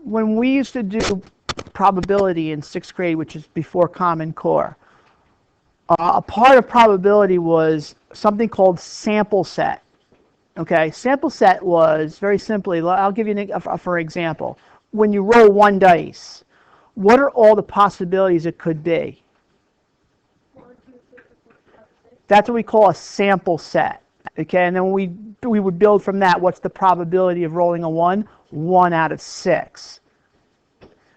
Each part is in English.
when we used to do probability in 6th grade, which is before Common Core, a part of probability was something called sample set. Okay, sample set was very simply, I'll give you for example, when you roll one dice, what are all the possibilities it could be? That's what we call a sample set. Okay, and then we would build from that. What's the probability of rolling a 1? 1 out of 6.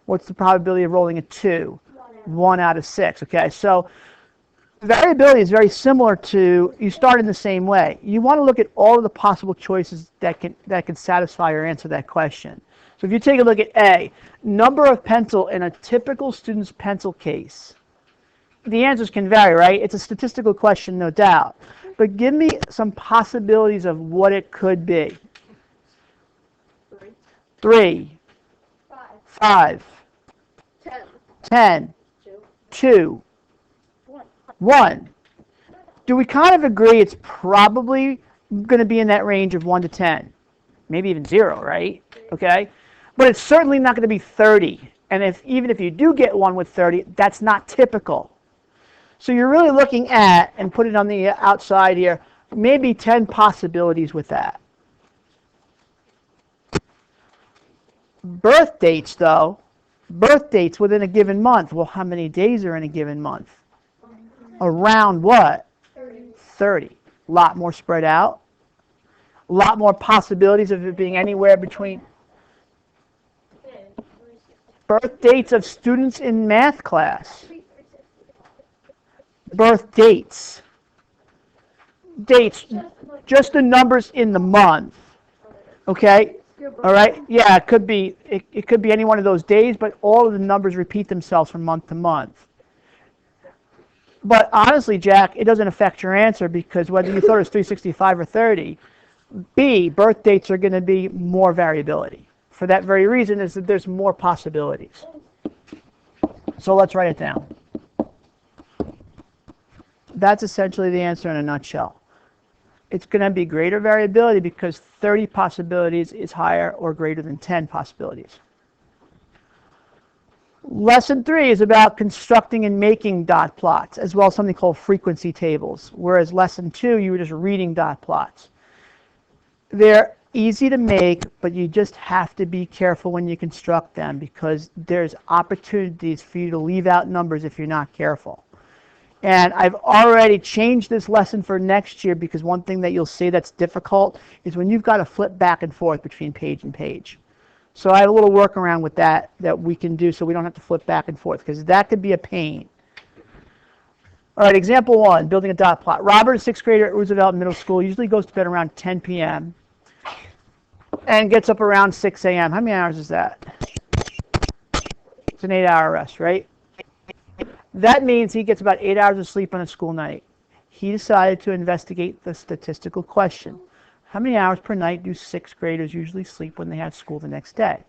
What's the probability of rolling a 2? 1 out of 6. Okay, so variability is very similar to, you start in the same way. You want to look at all of the possible choices that can satisfy or answer that question. So if you take a look at A, number of pencil in a typical student's pencil case. The answers can vary, right? It's a statistical question, no doubt. But give me some possibilities of what it could be. 3. 5. 10. 2. 1. Do we kind of agree it's probably going to be in that range of 1 to 10? Maybe even 0, right? Okay? But it's certainly not going to be 30. And even if you do get one with 30, that's not typical. So you're really looking at, and put it on the outside here, maybe 10 possibilities with that. Birth dates, though, birth dates within a given month. Well, how many days are in a given month? Around what? 30. A lot more spread out. A lot more possibilities of it being anywhere between. Birth dates of students in math class. Birth dates. Dates, just the numbers in the month. Okay? All right? Yeah, it could be any one of those days, but all of the numbers repeat themselves from month to month. But honestly, Jack, it doesn't affect your answer, because whether you thought it was 365 or 30, B, birth dates are going to be more variability. For that very reason is that there's more possibilities. So let's write it down. That's essentially the answer in a nutshell. It's going to be greater variability because 30 possibilities is higher or greater than 10 possibilities. Lesson 3 is about constructing and making dot plots, as well as something called frequency tables, whereas lesson 2, you were just reading dot plots. They're easy to make, but you just have to be careful when you construct them, because there's opportunities for you to leave out numbers if you're not careful. And I've already changed this lesson for next year, because one thing that you'll see that's difficult is when you've got to flip back and forth between page and page. So I have a little workaround with that we can do so we don't have to flip back and forth, because that could be a pain. All right, example 1, building a dot plot. Robert, a 6th grader at Roosevelt Middle School, usually goes to bed around 10 p.m. and gets up around 6 a.m. How many hours is that? It's an 8-hour rest, right? That means he gets about 8 hours of sleep on a school night. He decided to investigate the statistical question. How many hours per night do 6th graders usually sleep when they have school the next day?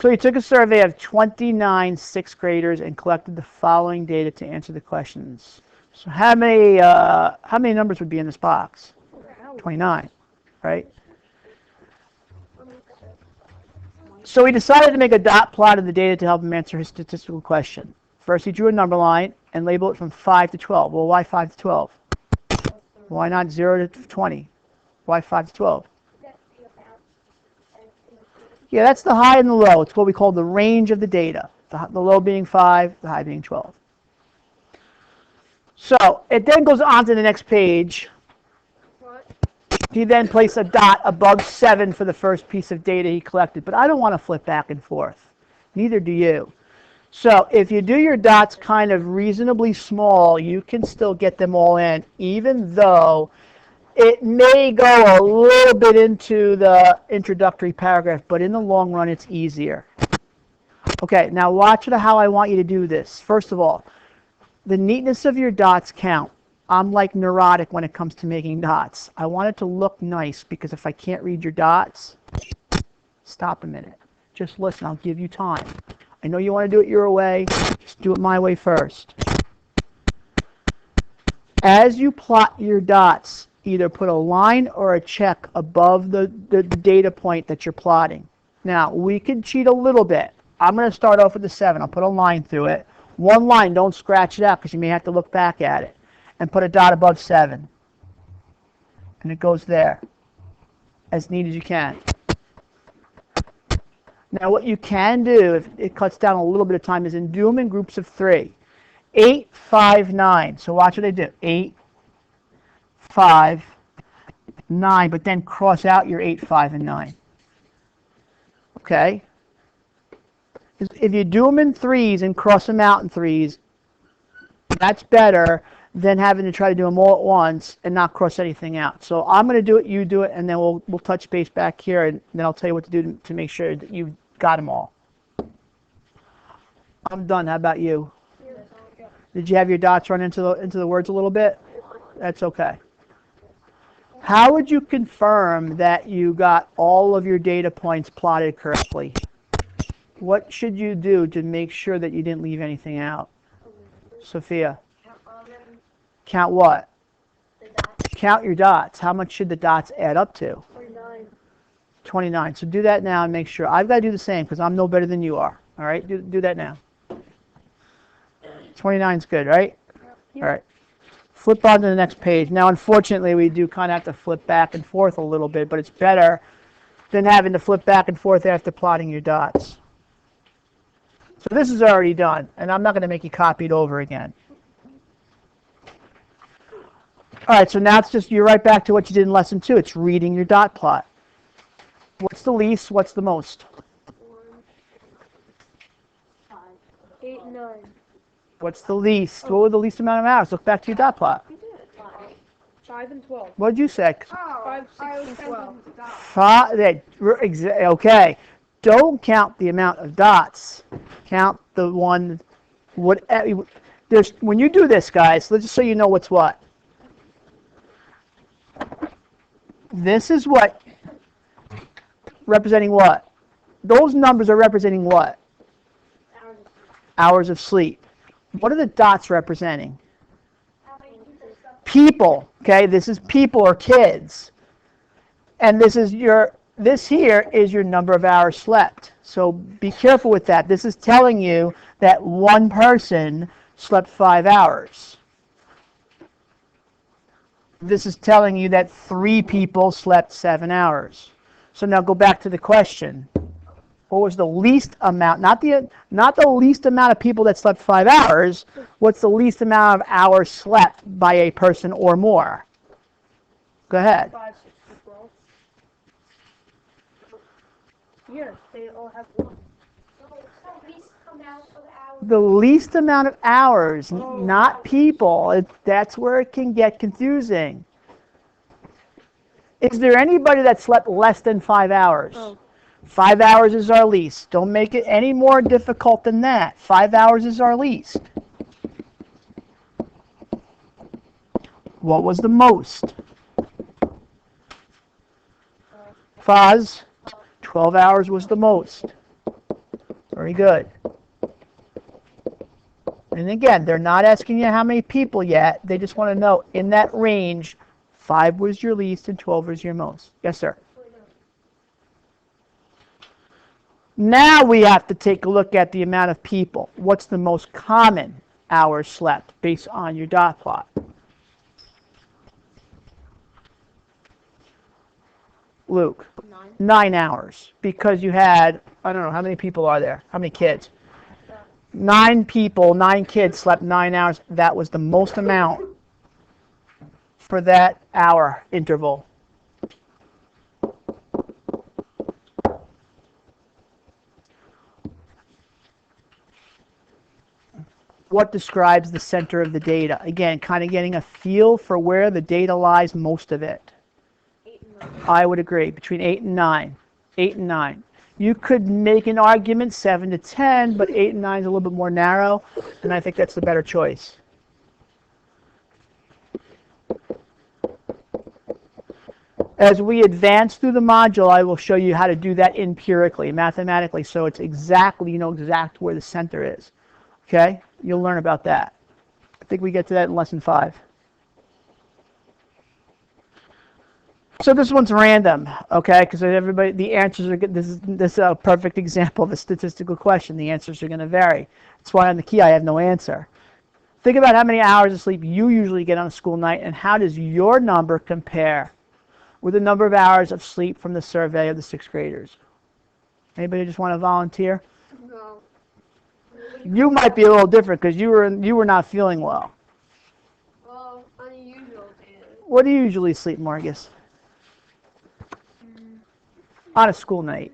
So he took a survey of 29 6th graders and collected the following data to answer the questions. So how many numbers would be in this box? 29, right? So he decided to make a dot plot of the data to help him answer his statistical question. First, he drew a number line and labeled it from 5 to 12. Well, why 5 to 12? Why not 0 to 20? Why 5 to 12? Yeah, that's the high and the low. It's what we call the range of the data. The low being 5, the high being 12. So it then goes on to the next page. He then placed a dot above 7 for the first piece of data he collected. But I don't want to flip back and forth. Neither do you. So if you do your dots kind of reasonably small, you can still get them all in, even though it may go a little bit into the introductory paragraph, but in the long run, it's easier. Okay, now watch how I want you to do this. First of all, the neatness of your dots count. I'm like neurotic when it comes to making dots. I want it to look nice, because if I can't read your dots, stop a minute. Just listen, I'll give you time. I know you want to do it your way, just do it my way first. As you plot your dots, either put a line or a check above the data point that you're plotting. Now, we can cheat a little bit. I'm going to start off with the 7. I'll put a line through it. One line, don't scratch it out because you may have to look back at it. And put a dot above 7. And it goes there, as neat as you can. Now, what you can do, if it cuts down a little bit of time, is do them in groups of 3. 8, 5, 9. So watch what I do. 8, 5, 9, but then cross out your 8, 5, and 9. Okay? If you do them in 3s and cross them out in 3s, that's better than having to try to do them all at once and not cross anything out. So I'm going to do it, you do it, and then we'll touch base back here, and then I'll tell you what to do to make sure that you've got them all. I'm done. How about you? Did you have your dots run into the words a little bit? That's okay. How would you confirm that you got all of your data points plotted correctly? What should you do to make sure that you didn't leave anything out? Sophia? Count what? Count your dots. How much should the dots add up to? 29. 29. So do that now and make sure. I've got to do the same because I'm no better than you are. All right? Do that now. 29 is good, right? Yep. All right. Flip on to the next page. Now, unfortunately, we do kind of have to flip back and forth a little bit, but it's better than having to flip back and forth after plotting your dots. So this is already done, and I'm not going to make you copy it over again. All right, so now it's just, you're right back to what you did in lesson 2. It's reading your dot plot. What's the least? What's the most? 5, 8, 9. What's the least? What would the least amount of hours? Look back to your dot plot. 5 and 12. What did you say? 5, 6, and 12. Okay. Don't count the amount of dots. Count the one. When you do this, guys, let's just so you know what's what. This is what representing what? Those numbers are representing what? Hours of sleep. What are the dots representing? People. Okay, this is people or kids. And this here is your number of hours slept. So be careful with that. This is telling you that one person slept 5 hours. This is telling you that 3 people slept 7 hours. So now go back to the question. What was the least amount? Not the least amount of people that slept 5 hours. What's the least amount of hours slept by a person or more? Go ahead. 5, 6, and 12. Yes, they all have 1. The least amount of hours, not people. That's where it can get confusing. Is there anybody that slept less than 5 hours? Oh. 5 hours is our least. Don't make it any more difficult than that. 5 hours is our least. What was the most? Faz? 12 hours was the most. Very good. And again, they're not asking you how many people yet. They just want to know, in that range, 5 was your least and 12 was your most. Yes, sir? Now we have to take a look at the amount of people. What's the most common hours slept based on your dot plot? Luke? 9 hours. Because you had, I don't know, how many people are there? How many kids? 9 people, 9 kids slept 9 hours. That was the most amount for that hour interval. What describes the center of the data? Again, kind of getting a feel for where the data lies, most of it. 8 and 9. I would agree, between 8 and 9. 8 and 9. You could make an argument 7 to 10, but 8 and 9 is a little bit more narrow, and I think that's the better choice. As we advance through the module, I will show you how to do that empirically, mathematically, so it's exactly, you know exactly where the center is. Okay? You'll learn about that. I think we get to that in lesson 5. So this one's random, okay? Because everybody, the answers are good. This is a perfect example of a statistical question. The answers are going to vary. That's why on the key I have no answer. Think about how many hours of sleep you usually get on a school night, and how does your number compare with the number of hours of sleep from the survey of the sixth graders? Anybody just want to volunteer? No. You might be a little different because you were not feeling well. Well, unusual, dude. What do you usually sleep, Marcus? On a school night.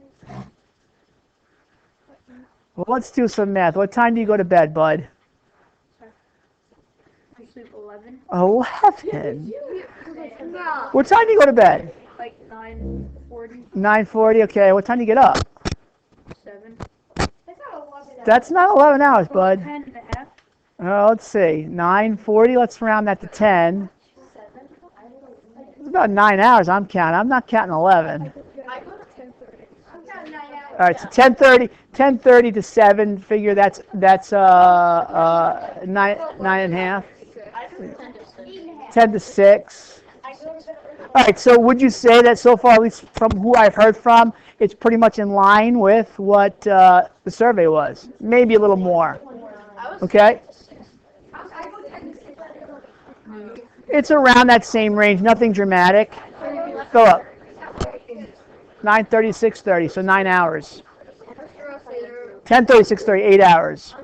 Well, let's do some math. What time do you go to bed, bud? I sleep 11. 11. No. What time do you go to bed? Like 9:40, 9:40. Okay. What time do you get up? 7. That's not 11 hours, bud. 10 and a half. Let's see. 9:40. Let's round that to 10. It's about 9 hours. I'm counting. I'm not counting 11. I go to 10:30. I'm counting 9 hours. All right. So 10:30 to 7. Figure that's nine and a half. 10 to 6. All right, so would you say that so far, at least from who I've heard from, it's pretty much in line with what the survey was? Maybe a little more. Okay? It's around that same range, nothing dramatic. Philip, 9:30, 6:30, so 9 hours. 10:30, 6:30, 8 hours.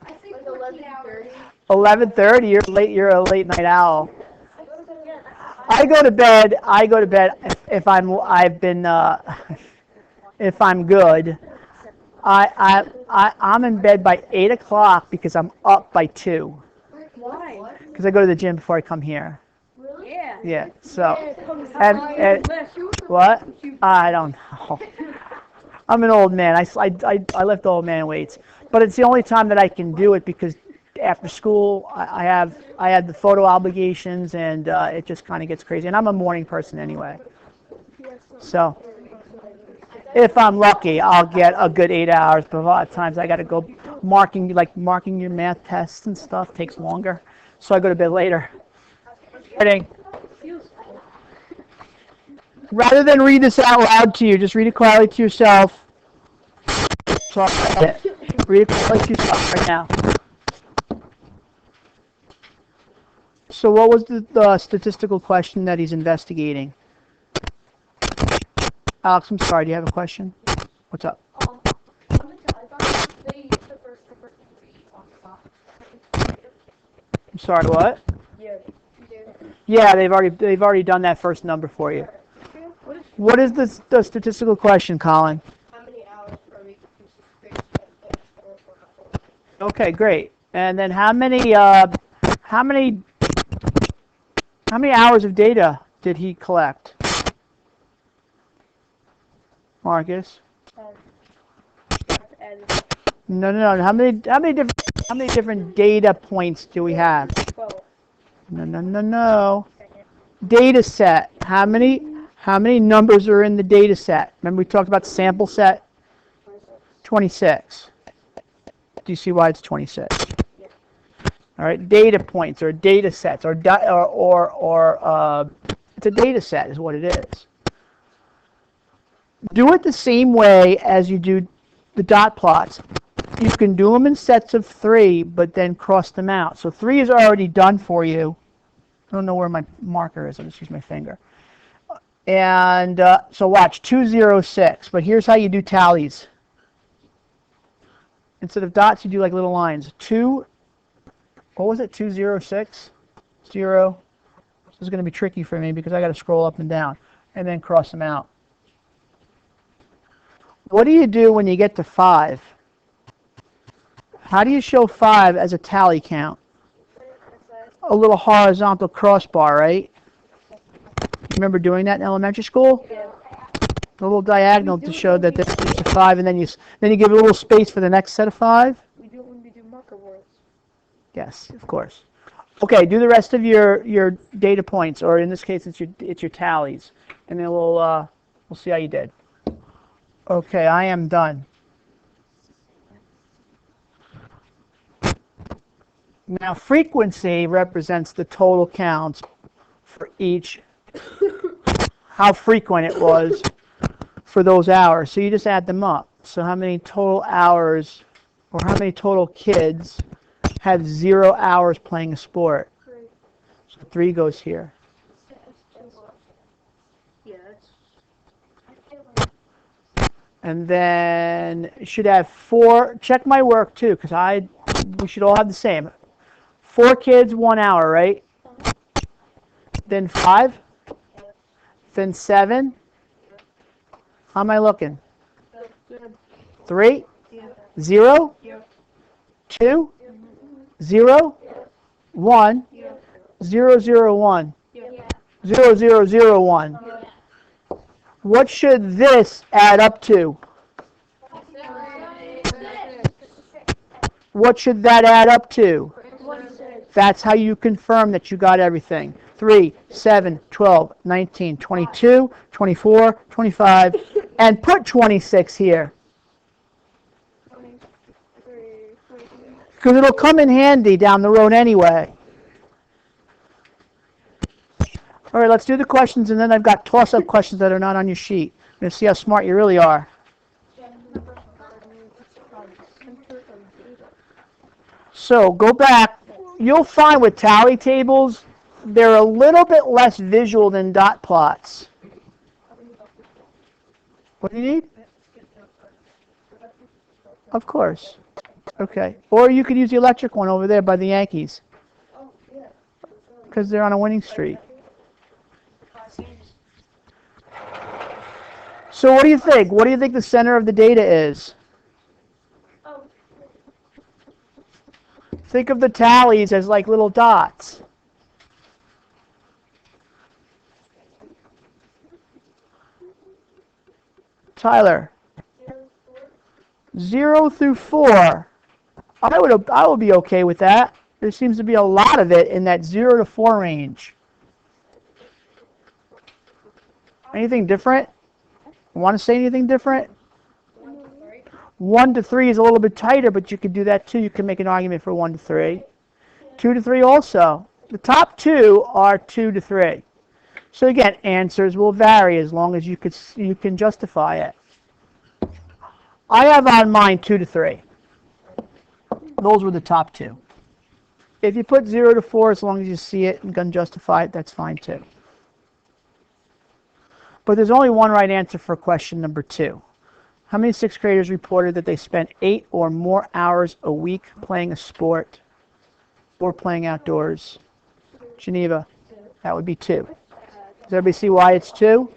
I think 11:30. 11:30, you're a late night owl. I go to bed if I'm good. I'm in bed by 8 o'clock because I'm up by 2. Why? Because I go to the gym before I come here. Yeah. Yeah, so, and what? I don't know. I'm an old man. I lift old man weights. But it's the only time that I can do it because after school I have the photo obligations, and it just kind of gets crazy. And I'm a morning person anyway. So if I'm lucky, I'll get a good 8 hours. But a lot of times I got to go marking your math tests and stuff takes longer. So I go to bed later. Rather than read this out loud to you, just read it quietly to yourself. Read it quietly to yourself right now. So what was the statistical question that he's investigating? Alex, I'm sorry, do you have a question? What's up? I'm sorry, what? Yeah, they've already done that first number for you. What is the statistical question, Colin? How many hours per week? Okay, great. And then how many hours of data did he collect? Marcus? No. How many different data points do we have? 12. No. Data set. How many numbers are in the data set? Remember we talked about sample set? 26. Do you see why it's 26? Yeah. All right, data points or data sets or it's a data set is what it is. Do it the same way as you do the dot plots. You can do them in sets of 3, but then cross them out. So 3 is already done for you. I don't know where my marker is. I'll just use my finger. And so watch, 206. But here's how you do tallies. Instead of dots, you do like little lines. 2, what was it, 206? 0. This is going to be tricky for me because I got to scroll up and down. And then cross them out. What do you do when you get to 5? How do you show 5 as a tally count? A little horizontal crossbar, right? Remember doing that in elementary school? Yeah. A little diagonal to show that there's a 5, and then you give it a little space for the next set of 5? We do it when we do marker words. Yes, of course. Okay, do the rest of your data points, or in this case, it's your tallies, and then we'll see how you did. Okay, I am done. Now, frequency represents the total counts for each, how frequent it was for those hours. So you just add them up. So how many total hours, or how many total kids have 0 hours playing a sport? So 3 goes here. And then you should have 4. Check my work too, because we should all have the same. 4 kids, 1 hour, right? Then 5. Then 7. How am I looking? 3. 0. 2. 0. 1. 0, 0, 1. 0, 0, 0, 1. What should this add up to? What should that add up to? That's how you confirm that you got everything. 3, 7, 12, 19, 22, 24, 25, and put 26 here. Because it'll come in handy down the road anyway. All right, let's do the questions, and then I've got toss-up questions that are not on your sheet. I'm going to see how smart you really are. So go back. You'll find with tally tables, they're a little bit less visual than dot plots. What do you need? Of course. Okay. Or you could use the electric one over there by the Yankees. Because they're on a winning streak. So what do you think? What do you think the center of the data is? Think of the tallies as like little dots. Tyler. 0 through 4. I would be okay with that. There seems to be a lot of it in that 0 to 4 range. Anything different? Want to say anything different? 1 to 3 is a little bit tighter, but you could do that too. You can make an argument for 1 to 3. 2 to 3 also. The top 2 are 2 to 3. So again, answers will vary as long as you can justify it. I have on mine 2 to 3. Those were the top 2. If you put 0 to 4, as long as you see it and can justify it, that's fine too. But there's only one right answer for question number 2. How many 6th graders reported that they spent 8 or more hours a week playing a sport or playing outdoors? Geneva, that would be 2. Does everybody see why it's 2?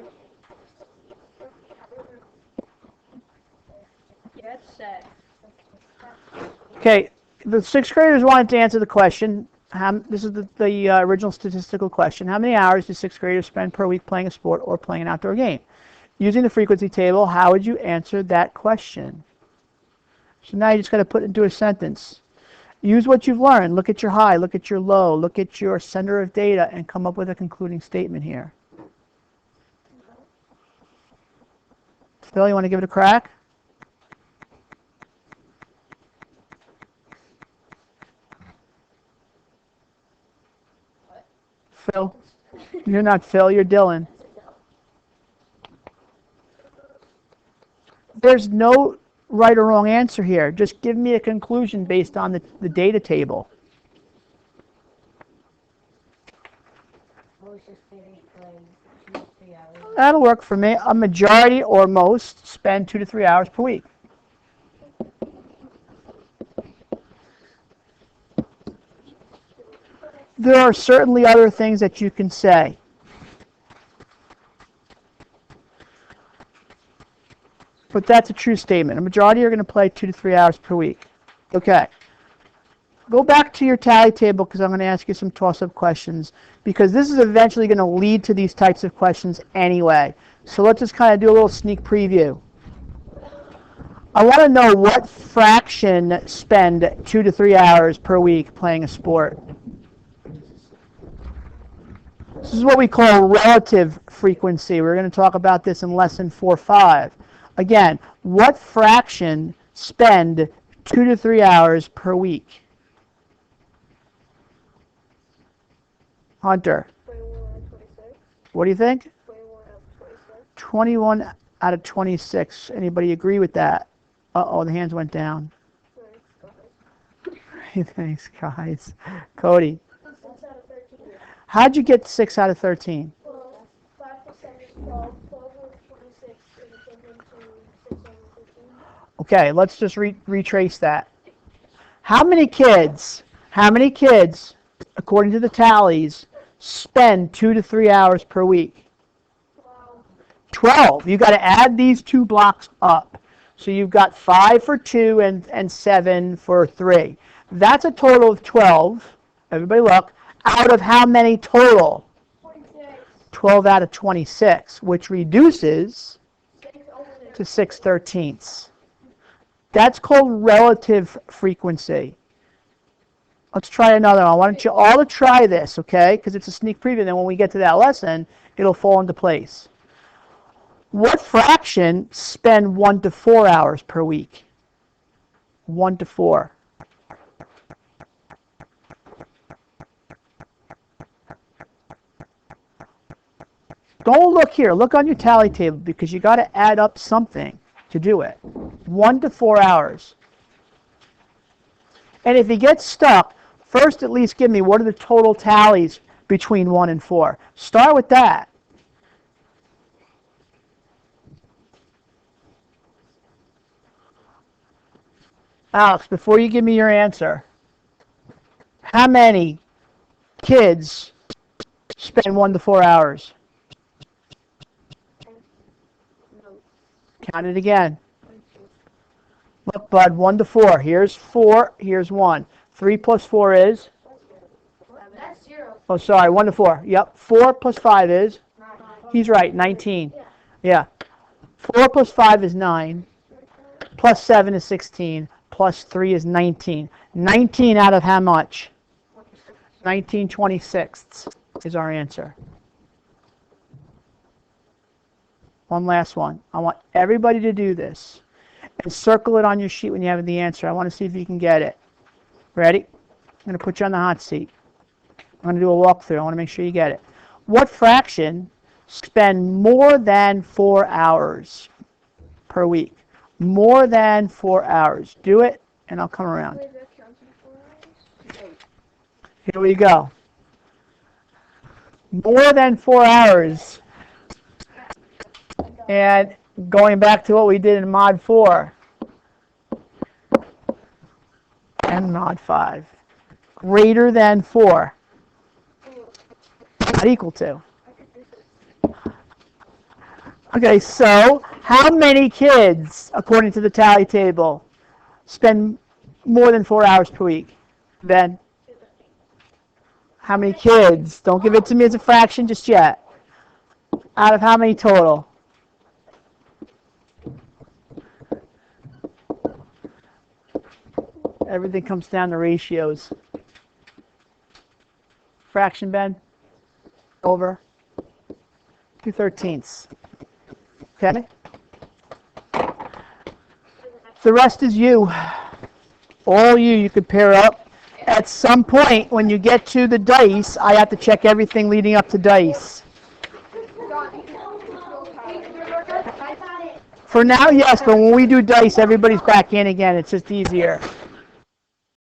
Okay, the 6th graders wanted to answer the question. This is the original statistical question. How many hours do 6th graders spend per week playing a sport or playing an outdoor game? Using the frequency table, how would you answer that question? So now you just got to put it into a sentence. Use what you've learned. Look at your high, look at your low, look at your center of data, and come up with a concluding statement here. Phil, you want to give it a crack? Phil? You're not Phil, you're Dylan. There's no right or wrong answer here. Just give me a conclusion based on the data table. That'll work for me. A majority or most spend 2 to 3 hours per week. There are certainly other things that you can say. But that's a true statement. A majority are going to play 2 to 3 hours per week. Okay. Go back to your tally table because I'm going to ask you some toss-up questions because this is eventually going to lead to these types of questions anyway. So let's just kind of do a little sneak preview. I want to know what fraction spend 2 to 3 hours per week playing a sport. This is what we call relative frequency. We're going to talk about this in lesson 4-5. Again, what fraction spend 2 to 3 hours per week? Hunter, 21 out of 26. what do you think? 21 out of 26. 21 out of 26. Anybody agree with that? Uh-oh, the hands went down. Thanks, guys. Cody, 6 out of 13. how'd you get 6 out of 13? Well, 5 plus 7 is 12. 12 over 26 is equivalent to 6 over 13. Okay, let's just retrace that. How many kids, according to the tallies, spend 2 to 3 hours per week? 12. You got to add these two blocks up. So you've got 5 for 2 and 7 for 3. That's a total of 12. Everybody look. Out of how many total? 26. 12 out of 26, which reduces 6 over 6. to 6/13. That's called relative frequency. Let's try another one. I want you all to try this, okay? Because it's a sneak preview. Then when we get to that lesson, it'll fall into place. What fraction spend 1 to 4 hours per week? 1 to 4. Don't look here. Look on your tally table because you got to add up something to do it. 1 to 4 hours. And if you get stuck, first at least give me what are the total tallies between 1 and 4. Start with that. Alex, before you give me your answer, how many kids spend 1 to 4 hours? Count it again. Look, bud, 1 to 4. Here's 4, here's 1. 3 plus 4 is? That's 0. Oh, sorry, 1 to 4. Yep, 4 plus 5 is? 9. He's right, 19. Yeah. 4 plus 5 is 9. Plus 7 is 16. Plus 3 is 19. 19 out of how much? 19/26 is our answer. One last one. I want everybody to do this. And circle it on your sheet when you have the answer. I want to see if you can get it. Ready? I'm going to put you on the hot seat. I'm going to do a walkthrough. I want to make sure you get it. What fraction spend more than 4 hours per week? More than 4 hours. Do it, and I'll come around. Here we go. More than 4 hours. And going back to what we did in Mod 4 and Mod 5. Greater than 4. Not equal to. Okay, so how many kids, according to the tally table, spend more than 4 hours per week? Ben? How many kids? Don't give it to me as a fraction just yet. Out of how many total? Everything comes down to ratios. Fraction, Ben? Over 2/13. Okay? The rest is you. All you could pair up. At some point, when you get to the dice, I have to check everything leading up to dice. For now, yes, but when we do dice, everybody's back in again. It's just easier.